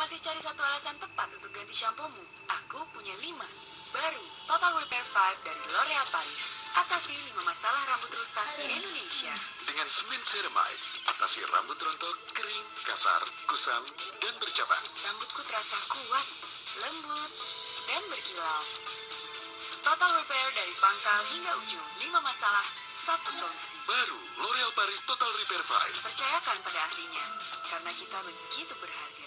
Masih cari satu alasan tepat untuk ganti shampoomu? Aku punya 5. Baru, Total Repair 5 dari L'Oreal Paris. Atasi 5 masalah rambut rusak di Indonesia. Dengan semen ceramide, atasi rambut rontok, kering, kasar, kusam, dan bercabang. Rambutku terasa kuat, lembut, dan berkilau. Total Repair dari pangkal hingga ujung. 5 masalah, satu solusi. Baru, L'Oreal Paris Total Repair 5. Percayakan pada ahlinya, karena kita begitu berharga.